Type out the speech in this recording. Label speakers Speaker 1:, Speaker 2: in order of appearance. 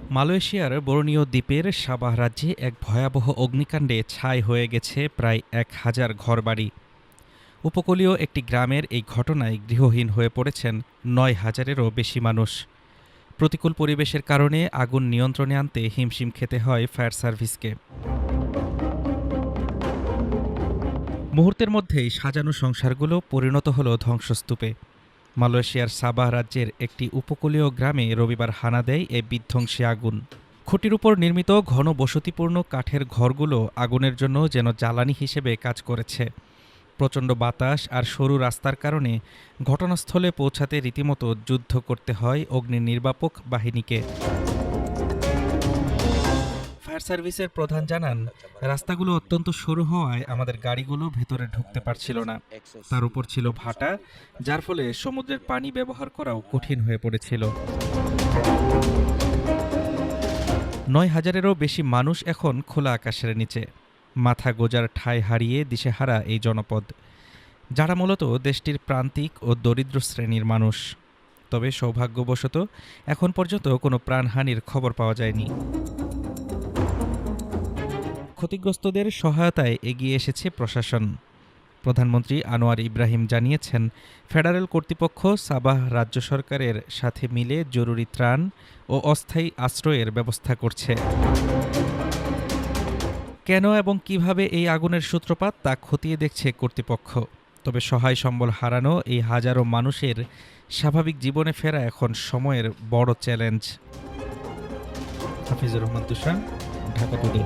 Speaker 1: মালয়েশিয়ার বোর্নিও দ্বীপের সাবাহ রাজ্যে এক ভয়াবহ অগ্নিকাণ্ডে ছাই হয়ে গেছে প্রায় ১,০০০ ঘরবাড়ি। উপকূলীয় একটি গ্রামের এই ঘটনায় গৃহহীন হয়ে পড়েছেন ৯,০০০-এরও বেশি মানুষ। প্রতিকূল পরিবেশের কারণে আগুন নিয়ন্ত্রণে আনতে হিমশিম খেতে হয় ফায়ার সার্ভিসকে। মুহূর্তের মধ্যেই সাজানো সংসারগুলো পরিণত হলো ধ্বংসস্তূপে। মালয়েশিয়ার সাবাহ রাজ্যের একটি উপকূলীয় গ্রামে রবিবার হানা দেয় এই বিধ্বংসী আগুন। খুঁটির উপর নির্মিত ঘন বসতিপূর্ণ কাঠের ঘরগুলো আগুনের জন্য যেন জ্বালানি হিসেবে কাজ করেছে। প্রচণ্ড বাতাস আর সরু রাস্তার কারণে ঘটনাস্থলে পৌঁছাতে রীতিমতো যুদ্ধ করতে হয় অগ্নি নির্বাপক বাহিনীকে। ফায়ার সার্ভিসের প্রধান জানান, রাস্তাগুলো অত্যন্ত সরু হওয়ায় আমাদের গাড়িগুলো ভেতরে ঢুকতে পারছিল না। তার উপর ছিল ভাটা, যার ফলে সমুদ্রের পানি ব্যবহার করাও কঠিন হয়ে পড়েছিল। ৯,০০০-এরও বেশি মানুষ এখন খোলা আকাশের নিচে। মাথা গোজার ঠাঁই হারিয়ে দিশেহারা এই জনপদ, যারা মূলত দেশটির প্রান্তিক ও দরিদ্র শ্রেণীর মানুষ। তবে সৌভাগ্যবশত এখন পর্যন্ত কোনো প্রাণহানির খবর পাওয়া যায়নি। ক্ষতিগ্রস্তদের সহায়তায় এগিয়ে এসেছে প্রশাসন। প্রধানমন্ত্রী আনোয়ার ইব্রাহিম জানিয়েছেন, ফেডারেল কর্তৃপক্ষ সাবাহ রাজ্য সরকারের সাথে মিলে জরুরি ত্রাণ ও অস্থায়ী আশ্রয়ের ব্যবস্থা করছে। কেন এবং কিভাবে এই আগুনের সূত্রপাত তা খতিয়ে দেখছে কর্তৃপক্ষ। তবে সহায় সম্বল হারানো এই হাজারো মানুষের স্বাভাবিক জীবনে ফেরা এখন সময়ের বড় চ্যালেঞ্জ। হাফিজুর রহমান তুষার, ঢাকা টুডে।